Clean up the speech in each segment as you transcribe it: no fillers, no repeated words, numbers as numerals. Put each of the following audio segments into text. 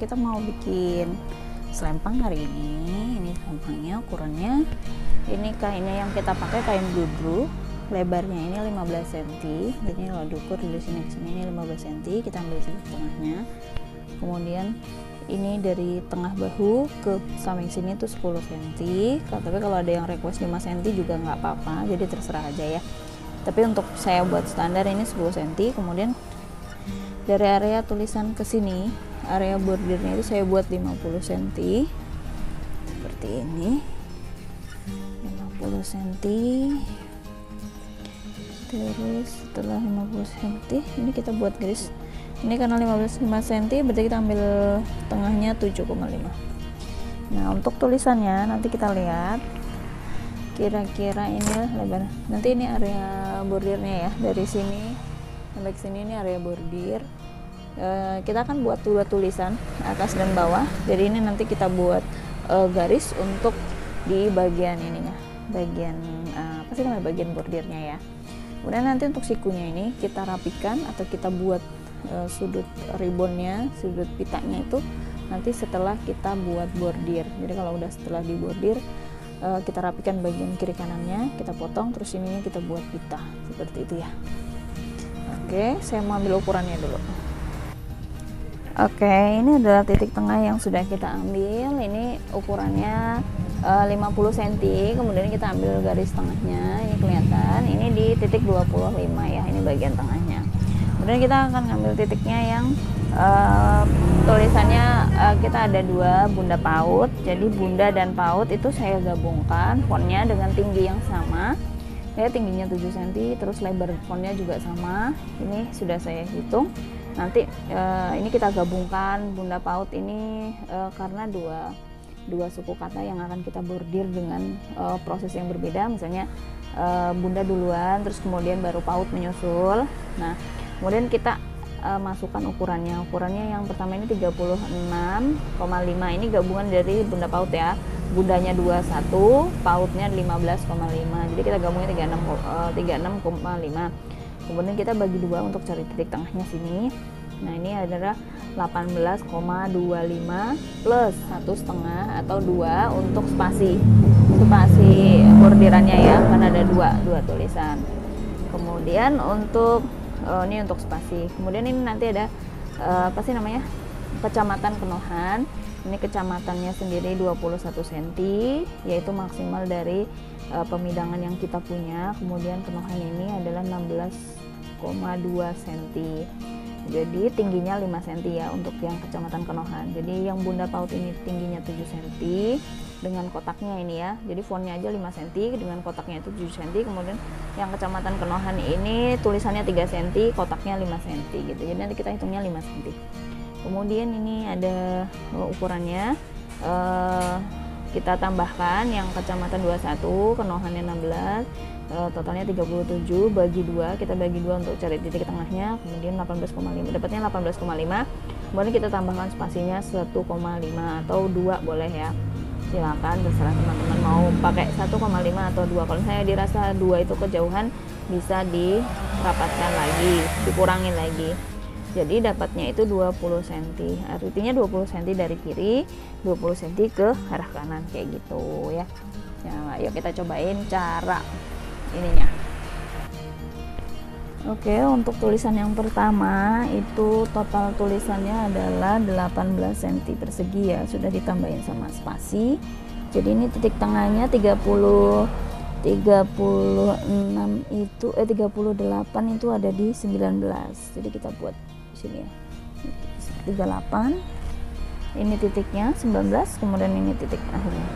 kita mau bikin selempang hari ini. Ini selempangnya, ukurannya ini kainnya yang kita pakai kain bludru, lebarnya ini 15 cm. Jadi kalau diukur dari sini ke sini ini 15 cm, kita ambil titik tengahnya. Kemudian ini dari tengah bahu ke samping sini tuh 10 cm. Tapi kalau ada yang request 5 cm juga nggak apa-apa, jadi terserah aja ya. Tapi untuk saya buat standar ini 10 cm. Kemudian dari area tulisan ke sini, area bordirnya itu saya buat 50 cm seperti ini, 50 cm. Terus setelah 50 cm ini kita buat garis. Ini karena 15 cm berarti kita ambil tengahnya 7,5. Nah untuk tulisannya nanti kita lihat kira-kira ini lebar. Nanti ini area bordirnya ya, dari sini sampai ke sini ini area bordir. Kita akan buat dua tulisan, atas dan bawah. Jadi ini nanti kita buat garis untuk di bagian ininya, bagian apa sih namanya, bagian bordirnya ya. Kemudian nanti untuk sikunya ini kita rapikan atau kita buat sudut ribbonnya, sudut pitanya itu nanti setelah kita buat bordir. Jadi kalau udah setelah di bordir, kita rapikan bagian kiri kanannya, kita potong, terus ininya kita buat pita seperti itu ya. Oke, saya mau ambil ukurannya dulu. Oke, ini adalah titik tengah yang sudah kita ambil. Ini ukurannya 50 cm. Kemudian kita ambil garis tengahnya, ini kelihatan. Ini di titik 25 ya, ini bagian tengahnya. Kemudian kita akan ngambil titiknya yang tulisannya kita ada dua, bunda paut. Jadi bunda dan paut itu saya gabungkan fontnya dengan tinggi yang sama. Ya, tingginya 7 cm, terus lebar fontnya juga sama. Ini sudah saya hitung. Nanti ini kita gabungkan bunda paut ini karena dua suku kata yang akan kita bordir dengan proses yang berbeda. Misalnya bunda duluan, terus kemudian baru paut menyusul. Nah, kemudian kita masukkan ukurannya. Ukurannya yang pertama ini 36,5. Ini gabungan dari bunda paut ya. Bundanya 21, pautnya 15,5. Jadi kita gabungnya 36,5. Kemudian kita bagi dua untuk cari titik tengahnya sini. Nah, ini adalah 18,25 plus 1,5 atau 2 untuk spasi bordirannya ya, karena ada dua tulisan. Kemudian untuk ini untuk spasi. Kemudian ini nanti ada apa sih namanya, kecamatan Kenohan. Ini kecamatannya sendiri 21 cm, yaitu maksimal dari pemidangan yang kita punya. Kemudian Kenohan ini adalah 16,2 cm. Jadi tingginya 5 cm ya untuk yang kecamatan Kenohan. Jadi yang bunda paut ini tingginya 7 cm dengan kotaknya ini ya. Jadi fontnya aja 5 cm, dengan kotaknya itu 7 cm. Kemudian yang kecamatan Kenohan ini tulisannya 3 cm, kotaknya 5 cm gitu. Jadi nanti kita hitungnya 5 cm. Kemudian ini ada ukurannya, kita tambahkan yang kecamatan 21, Kenohannya 16, totalnya 37, bagi 2, kita bagi 2 untuk cari titik tengahnya. Kemudian 18,5, dapatnya 18,5. Kemudian kita tambahkan spasinya 1,5 atau 2 boleh ya, silakan terserah teman-teman mau pakai 1,5 atau 2. Kalau saya dirasa 2 itu kejauhan, bisa dirapatkan lagi, dikurangin lagi. Jadi dapatnya itu 20 cm. Artinya 20 cm dari kiri, 20 cm ke arah kanan kayak gitu ya. Nah, ayo kita cobain cara ininya. Oke, untuk tulisan yang pertama itu total tulisannya adalah 18 cm persegi ya, sudah ditambahin sama spasi. Jadi ini titik tengahnya 36 itu 38 itu ada di 19. Jadi kita buat sini ya, 38, ini titiknya 19, kemudian ini titik akhirnya.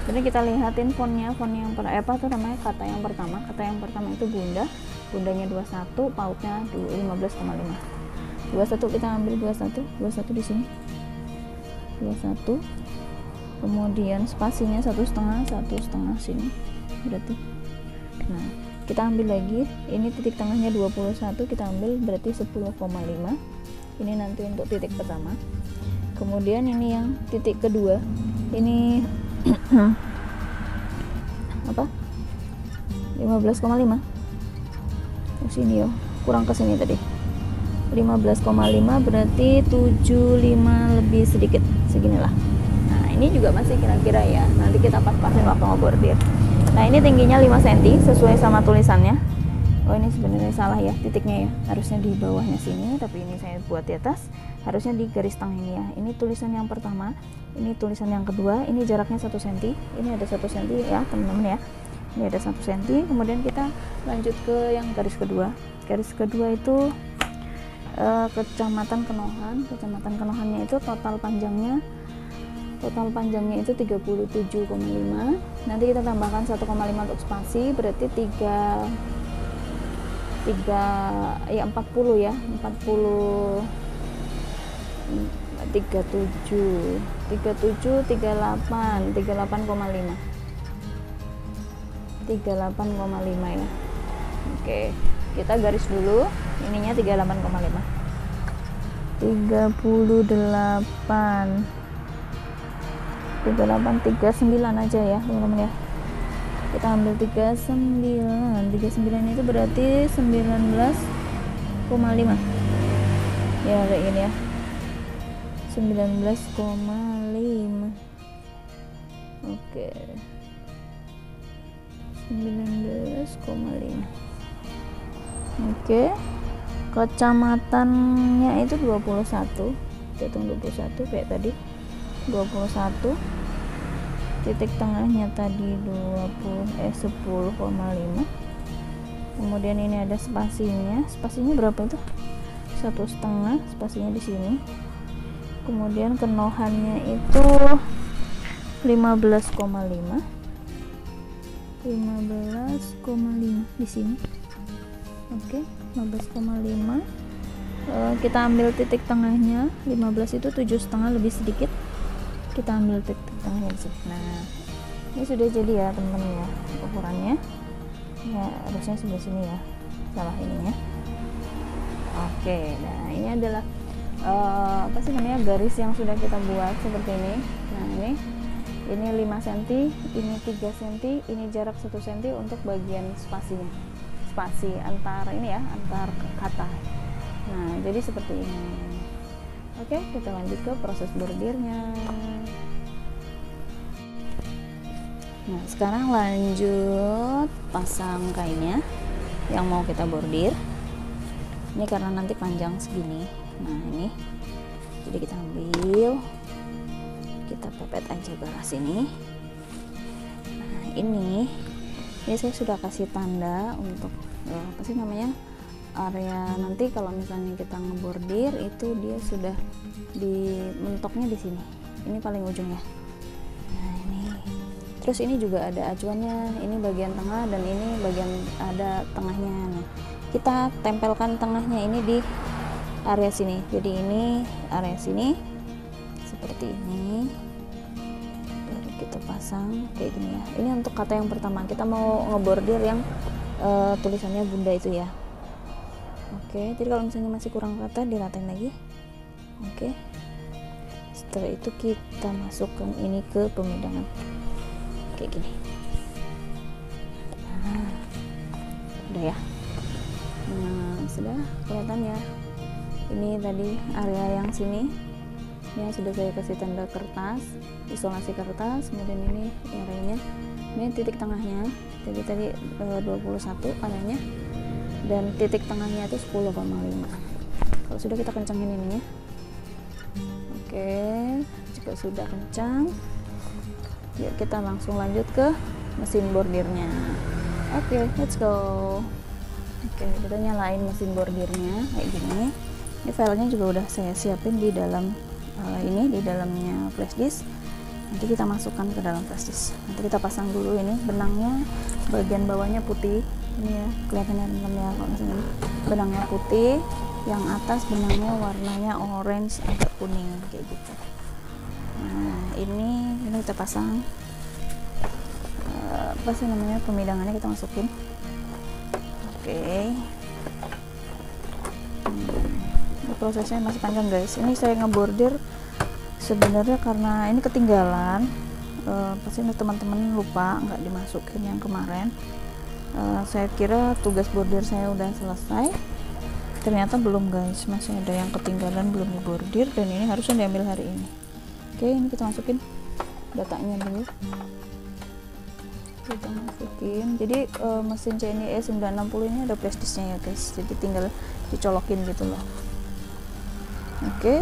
Jadi kita lihatin fontnya yang apa tuh namanya, kata yang pertama itu bundanya 21, pautnya 15,5. 21 kita ambil 21 di sini, 21. Kemudian spasinya 1,5 sini berarti. Nah, kita ambil lagi, ini titik tengahnya 21, kita ambil berarti 10,5. Ini nanti untuk titik pertama. Kemudian ini yang titik kedua, ini apa, 15,5. Sini yo, kurang ke sini tadi, 15,5 berarti 75 lebih sedikit seginilah. Nah ini juga masih kira-kira ya, nanti kita pas-pasin waktu ngebordir. Nah ini tingginya 5 cm sesuai sama tulisannya. Oh ini sebenarnya salah ya titiknya ya, harusnya di bawahnya sini, tapi ini saya buat di atas, harusnya di garis tengah ini ya. Ini tulisan yang pertama, ini tulisan yang kedua, ini jaraknya 1 cm, ini ada 1 cm ya teman-teman ya, ini ada 1 cm. Kemudian kita lanjut ke yang garis kedua. Garis kedua itu Kecamatan Kenohan. Kecamatan Kenohannya itu total panjangnya itu 37,5. Nanti kita tambahkan 1,5 untuk spasi, berarti 40 ya, 37 38,5 ya. Oke, kita garis dulu ininya 38,5. 39 aja ya teman-teman ya. Kita ambil 39 itu berarti 19,5 ya, kayak gini ya, 19,5. Oke, 19,5. Oke, kecamatannya itu 21, hitung 21 kayak tadi, 21. Titik tengahnya tadi 10,5. Kemudian ini ada spasinya berapa itu? 1,5 spasinya di sini. Kemudian kenohannya itu 15,5 di sini. Oke, 15,5. Kita ambil titik tengahnya 15 itu 7,5 lebih sedikit, kita ambil titik tengahnya di sini. Nah ini sudah jadi ya teman-teman ya ukurannya ya, harusnya sebelah sini ya, salah ininya. Oke, nah ini adalah apa sih namanya, garis yang sudah kita buat seperti ini. Nah ini 5 cm, ini 3 cm, ini jarak 1 cm untuk bagian spasinya, spasi antar ini ya, antar kata. Nah jadi seperti ini. Oke, kita lanjut ke proses bordirnya. Nah sekarang lanjut pasang kainnya yang mau kita bordir. Ini karena nanti panjang segini. Nah ini, jadi kita ambil, kita pepet aja ke arah sini. Nah ini saya sudah kasih tanda untuk apa sih namanya, area nanti kalau misalnya kita ngebordir itu dia sudah di mentoknya di sini. Ini paling ujung ya. Nah ini, terus ini juga ada acuannya. Ini bagian tengah dan ini bagian ada tengahnya. Nah, kita tempelkan tengahnya ini di area sini. Jadi ini area sini seperti ini. Baru kita pasang kayak gini ya. Ini untuk kata yang pertama. Kita mau ngebordir yang tulisannya Bunda itu ya. Oke, jadi kalau misalnya masih kurang rata diratain lagi. Oke, setelah itu kita masukkan ini ke pemidangan kayak gini. Nah, udah ya. Nah sudah kelihatan ya, ini tadi area yang sini ya sudah saya kasih tanda kertas, isolasi kertas. Kemudian ini areanya, ini titik tengahnya, jadi tadi 21 areanya, dan titik tengahnya itu 10,5. Kalau sudah kita kencangin ininya. Oke, jika sudah kencang, yuk kita langsung lanjut ke mesin bordirnya. Oke, let's go. Oke, kita nyalain mesin bordirnya kayak gini. Ini filenya juga udah saya siapin di dalam ini, di dalamnya flash disk. Nanti kita masukkan ke dalam flash disk. Nanti kita pasang dulu ini benangnya, bagian bawahnya putih. Ini ya, kelihatannya teman-teman ya, kalau misalnya benangnya putih, yang atas benangnya warnanya orange agak kuning kayak gitu. Nah, ini kita pasang apa sih namanya, pemidangannya kita masukin. Oke. Ini prosesnya masih panjang guys. Ini saya ngebordir sebenarnya karena ini ketinggalan. Pasti teman-teman lupa nggak dimasukin yang kemarin. Saya kira tugas bordir saya udah selesai. ternyata belum guys, masih ada yang ketinggalan belum dibordir, dan ini harusnya diambil hari ini. Oke, ini kita masukin datanya dulu, kita masukin. Jadi mesin CNI E960 ini ada flash disknya ya guys, jadi tinggal dicolokin gitu loh. Oke,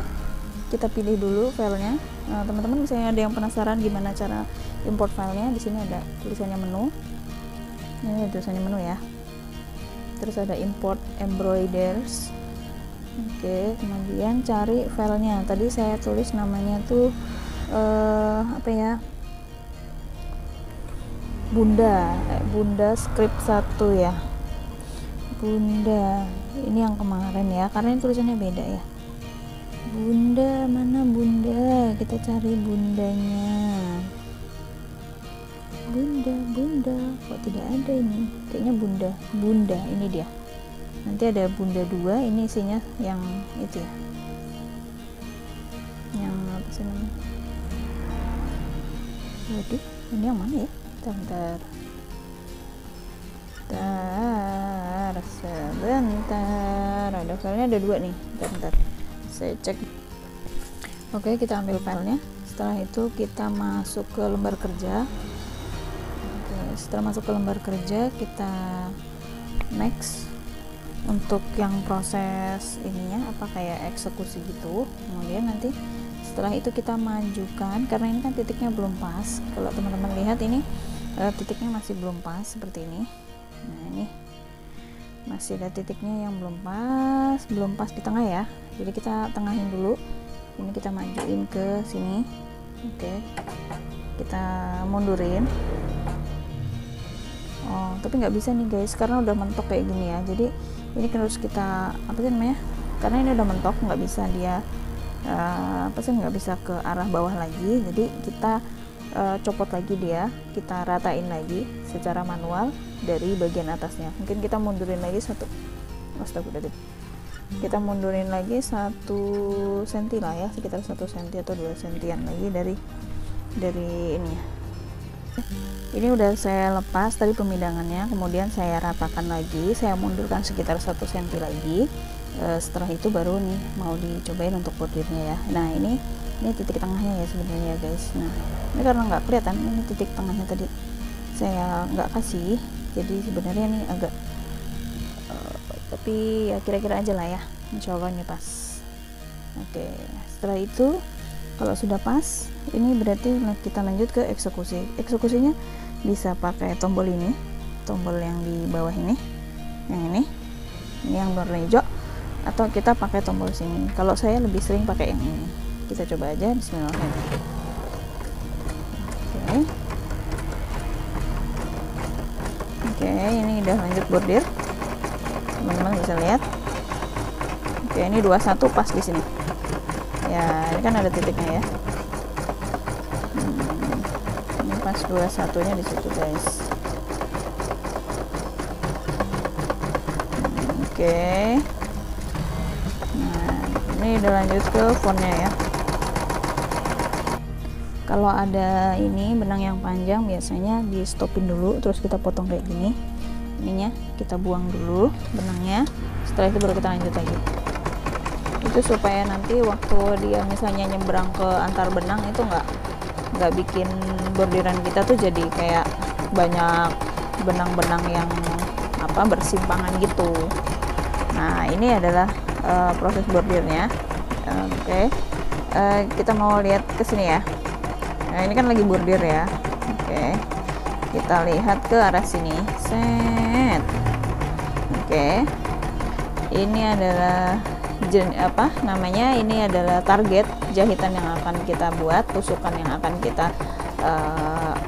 kita pilih dulu filenya. Nah, teman-teman misalnya ada yang penasaran gimana cara import filenya, di sini ada tulisannya menu. Ini ada tulisannya menu ya. Terus ada import embroiders. Oke, kemudian cari filenya. Tadi saya tulis namanya tuh apa ya? Bunda script 1 ya. Bunda. Ini yang kemarin ya, karena ini tulisannya beda ya. Bunda, mana Bunda? Kita cari bundanya. Bunda, kok tidak ada ini? Kayaknya Bunda, ini dia. Nanti ada Bunda 2, ini isinya yang itu ya. Yang apa sih namanya? Waduh, ini yang mana ya? Bentar. Sebentar. Ada filenya ada 2 nih. Bentar. Saya cek. Oke, kita ambil filenya. Setelah itu kita masuk ke lembar kerja. Oke, setelah masuk ke lembar kerja kita next untuk yang proses ininya apa kayak eksekusi gitu. Kemudian nanti setelah itu kita majukan, karena ini kan titiknya belum pas. Kalau teman-teman lihat ini titiknya masih belum pas seperti ini. Nah, ini masih ada titiknya yang belum pas di tengah ya, jadi kita tengahin dulu. Ini kita majuin ke sini. Oke, kita mundurin. Oh, tapi nggak bisa nih guys, karena udah mentok kayak gini ya. Jadi ini harus kita apa sih namanya, karena ini udah mentok, nggak bisa dia nggak bisa ke arah bawah lagi. Jadi kita copot lagi dia, kita ratain lagi secara manual dari bagian atasnya. Mungkin kita mundurin lagi kita mundurin lagi 1 cm lah ya, sekitar 1 cm atau 2 cm lagi dari ini ya. Ini udah saya lepas tadi pemidangannya, kemudian saya ratakan lagi, saya mundurkan sekitar 1 cm lagi. Setelah itu baru nih mau dicobain untuk bordirnya ya. Nah, ini titik tengahnya ya sebenarnya guys. Nah, ini karena nggak kelihatan, ini titik tengahnya tadi saya nggak kasih, jadi sebenarnya ini agak tapi ya kira-kira aja lah ya, insya Allah ini pas. Oke, setelah itu kalau sudah pas, ini berarti kita lanjut ke eksekusi. Eksekusinya bisa pakai tombol ini, tombol yang di bawah ini, ini yang warna hijau, atau kita pakai tombol sini. Kalau saya lebih sering pakai yang ini. Kita coba aja. Bismillahirrahmanirrahim. Oke, ini udah lanjut bordir. Teman-teman bisa lihat. Oke, ini 21 pas di sini. Ya, ini kan ada titiknya ya. Ini pas 21-nya di situ, guys. Oke. Nah, ini udah lanjut ke fontnya ya. Kalau ada ini benang yang panjang biasanya di stopin dulu, terus kita potong kayak gini. Ininya kita buang dulu benangnya, setelah itu baru kita lanjut lagi. Itu supaya nanti waktu dia misalnya nyebrang ke antar benang itu nggak bikin bordiran kita tuh jadi kayak banyak benang-benang yang apa bersimpangan gitu. Nah, ini adalah proses bordirnya. Oke. Kita mau lihat ke sini ya. Nah, ini kan lagi bordir ya. Oke. Kita lihat ke arah sini. Set. Oke. Ini adalah ini adalah target jahitan yang akan kita buat, tusukan yang akan kita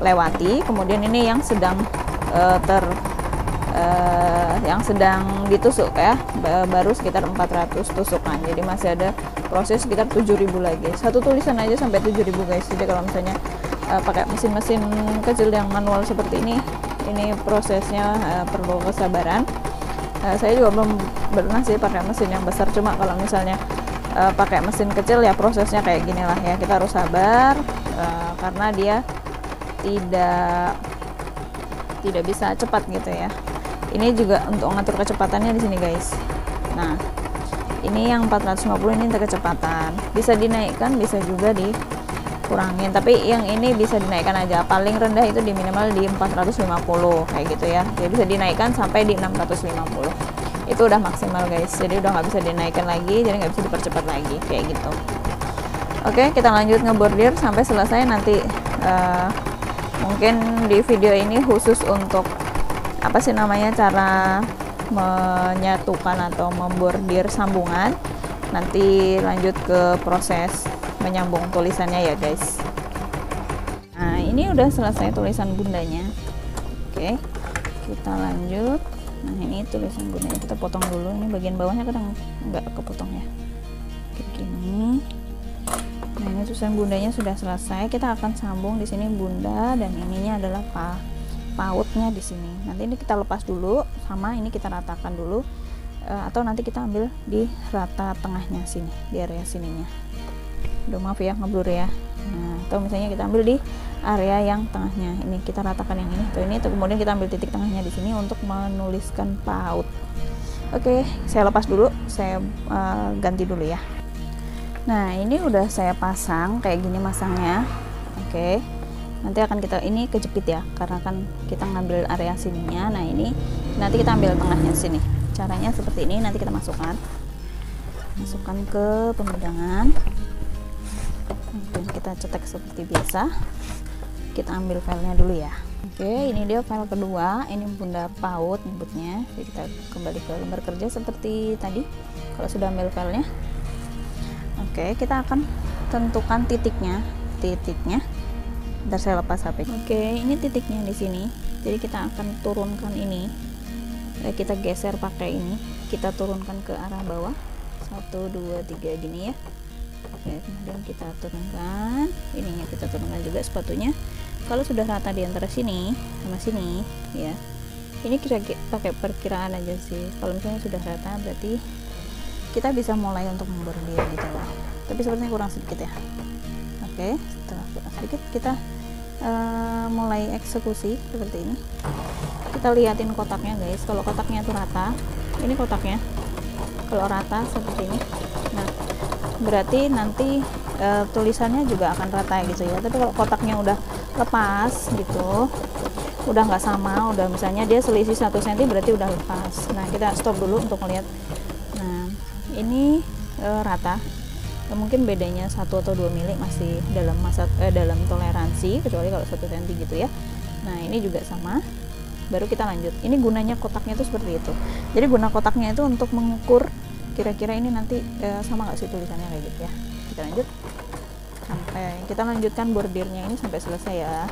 lewati. Kemudian ini yang sedang yang sedang ditusuk ya, baru sekitar 400 tusukan. Jadi masih ada proses sekitar 7.000 lagi. Satu tulisan aja sampai 7.000 guys. Jadi kalau misalnya pakai mesin-mesin kecil yang manual seperti ini prosesnya perlu kesabaran. Saya juga belum pernah sih pakai mesin yang besar, cuma kalau misalnya pakai mesin kecil ya prosesnya kayak gini lah ya. Kita harus sabar karena dia tidak bisa cepat gitu ya. Ini juga untuk mengatur kecepatannya di sini guys. Nah, ini yang 450 ini untuk kecepatan, bisa dinaikkan bisa juga dikurangin, tapi yang ini bisa dinaikkan aja, paling rendah itu di minimal di 450 kayak gitu ya. Jadi bisa dinaikkan sampai di 650, itu udah maksimal guys, jadi udah nggak bisa dinaikkan lagi, jadi nggak bisa dipercepat lagi kayak gitu. Oke, kita lanjut ngebordir sampai selesai. Nanti mungkin di video ini khusus untuk apa sih namanya, cara menyatukan atau membordir sambungan. Nanti lanjut ke proses menyambung tulisannya ya guys. Nah, ini udah selesai tulisan bundanya. Oke, kita lanjut. Nah, ini tulisan bundanya kita potong dulu. Ini bagian bawahnya kadang nggak kepotong ya, kayak gini. Nah, ini tulisan bundanya sudah selesai. Kita akan sambung di sini bunda, dan ininya adalah pautnya di sini. Nanti ini kita lepas dulu, sama ini kita ratakan dulu, atau nanti kita ambil di rata tengahnya sini, di area sininya. Udah maaf ya ngeblur ya. Nah, atau misalnya kita ambil di area yang tengahnya, ini kita ratakan yang ini, tuh kemudian kita ambil titik tengahnya di sini untuk menuliskan paut. Oke, saya lepas dulu, saya ganti dulu ya. Nah, ini udah saya pasang kayak gini masangnya. Oke, nanti akan kita ini kejepit ya, karena kan kita ngambil area sininya. Nah, ini nanti kita ambil tengahnya sini. Caranya seperti ini, nanti kita masukkan ke pembedangan. Dan kita cetek seperti biasa. Kita ambil filenya dulu ya. Oke, ini dia file kedua, ini bunda paut nyebutnya. Jadi kita kembali ke lembar kerja seperti tadi kalau sudah ambil filenya. Oke, kita akan tentukan titiknya. Ntar saya lepas HP. Oke, ini titiknya di sini. Jadi kita akan turunkan ini. Kita geser pakai ini. Kita turunkan ke arah bawah. 1, 2, 3 gini ya. Oke, kemudian kita turunkan. Ininya kita turunkan juga sepatunya. Kalau sudah rata di antara sini sama sini, ya. Ini kita pakai perkiraan aja sih. Kalau misalnya sudah rata, berarti kita bisa mulai untuk membordir gitu loh. Tapi sepertinya kurang sedikit ya. Oke, setelah kurang sedikit kita mulai eksekusi seperti ini. Kita liatin kotaknya guys, kalau kotaknya itu rata, ini kotaknya kalau rata seperti ini, nah berarti nanti tulisannya juga akan rata gitu ya. Tapi kalau kotaknya udah lepas gitu, udah nggak sama, udah misalnya dia selisih 1 cm, berarti udah lepas. Nah, kita stop dulu untuk melihat. Nah, ini rata, mungkin bedanya 1 atau 2 mili masih dalam toleransi, kecuali kalau 1 cm gitu ya. Nah, ini juga sama, baru kita lanjut. Ini gunanya kotaknya itu seperti itu. Jadi guna kotaknya itu untuk mengukur kira-kira ini nanti sama nggak sih tulisannya kayak gitu ya. Kita lanjut sampai kita lanjutkan bordirnya ini sampai selesai ya.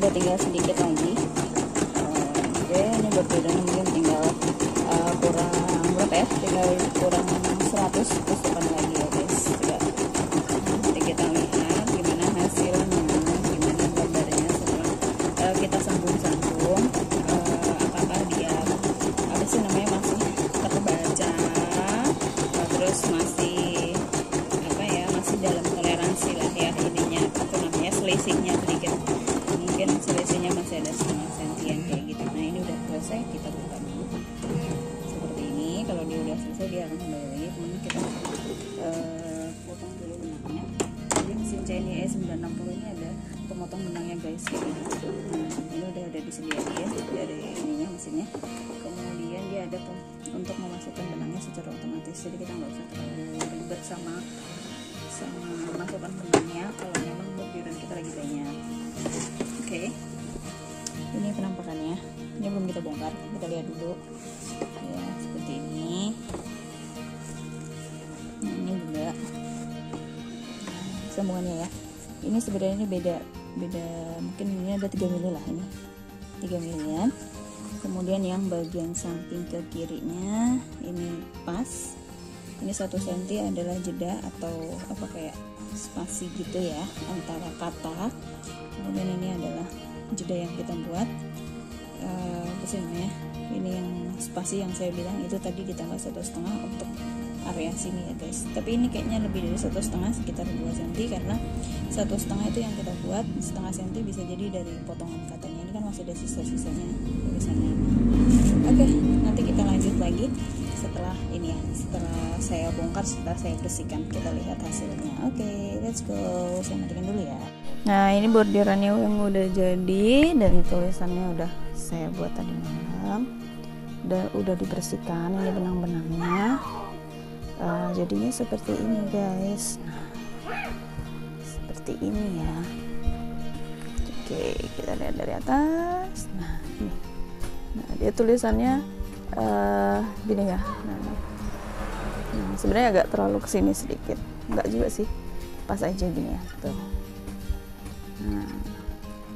Tinggal sedikit lagi. Oke, ini bordirnya mungkin tinggal kurang berapa ya, tinggal kurang 100 tusukan lagi ya guys. Nanti kita lihat gimana hasilnya, gimana gambarnya setelah kita sambung-sambung, apakah dia apa sih namanya masih terbaca, terus masih apa ya, masih dalam toleransi lah ya, ininya apa namanya, selisihnya sedikit, mungkin selisihnya masih ada setengah sentian kayak gitu. Nah, ini udah selesai, kita buka dulu seperti ini. Kalau dia udah selesai, dia akan kembali lagi. Kemudian kita potong dulu benangnya. Jadi mesin CNY E960 ini ada pemotong benangnya guys, kayak gitu. Nah, ini udah ada disediain dari ininya mesinnya. Kemudian dia ada untuk memasukkan benangnya secara otomatis, jadi kita nggak usah terlalu ribet sama masukkan benangnya kalau memang bordiran kita lagi banyak. Oke, ini penampakannya. Ini belum kita bongkar, kita lihat dulu ya, seperti ini. Nah, ini juga sambungannya ya. Ini sebenarnya ini beda, mungkin ini ada 3 mili lah, ini 3 milian. Kemudian yang bagian samping ke kirinya ini pas, ini 1 cm adalah jeda atau apa, kayak spasi gitu ya antara kata. Kemudian ini adalah jeda yang kita buat, apa sih namanya, ini yang spasi yang saya bilang itu tadi ditambah 1,5 untuk area sini ya guys. Tapi ini kayaknya lebih dari 1,5, sekitar 2 cm, karena 1,5 itu yang kita buat setengah cm bisa jadi dari potongan katanya. Ini kan masih ada sisa-sisanya tulisannya. Oke, nanti kita lanjut lagi setelah ini ya, setelah saya bongkar, setelah saya bersihkan, kita lihat hasilnya. Oke, let's go. Saya matikan dulu ya. Nah, ini bordirannya yang udah jadi dan tulisannya udah saya buat tadi malam. Udah dibersihkan, ini benang-benangnya. Jadinya seperti ini guys. Nah, seperti ini ya. Oke, kita lihat dari atas. Nah, ini. Nah, dia tulisannya gini ya. Nah, sebenarnya agak terlalu kesini sedikit, enggak juga sih, pas aja gini ya tuh. Nah,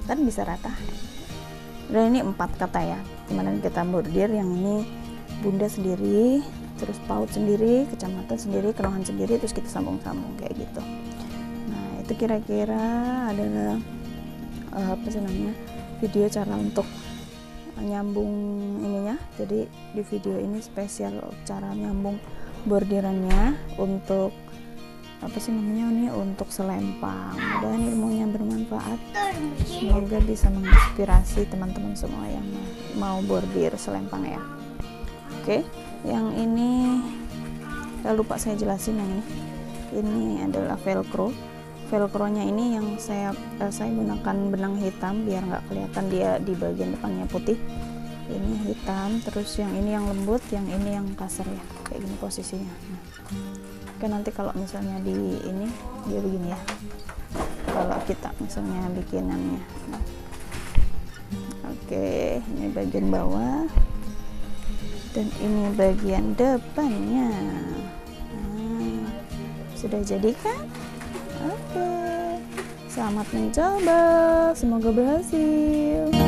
kan bisa rata. Dan ini 4 kata ya. Kemarin kita bordir, yang ini bunda sendiri, terus paut sendiri, kecamatan sendiri, kerohan sendiri, terus kita sambung-sambung kayak gitu. Nah, itu kira-kira adalah apa sih namanya, video cara untuk nyambung ininya. Jadi di video ini spesial cara nyambung bordirannya untuk apa sih namanya, ini untuk selempang. Mudah-mudahan ilmunya bermanfaat, semoga bisa menginspirasi teman-teman semua yang mau bordir selempang ya. Oke, yang ini lupa saya jelasin, yang ini adalah velcro. Velcronya ini yang saya gunakan benang hitam biar nggak kelihatan dia di bagian depannya putih. Ini hitam, terus yang ini yang lembut, yang ini yang kasar ya, kayak gini posisinya. Nah, oke, nanti kalau misalnya di ini dia begini ya, kalau kita misalnya bikinannya. Nah, oke, ini bagian bawah dan ini bagian depannya. Nah, sudah jadi kan? Oke, selamat mencoba, semoga berhasil.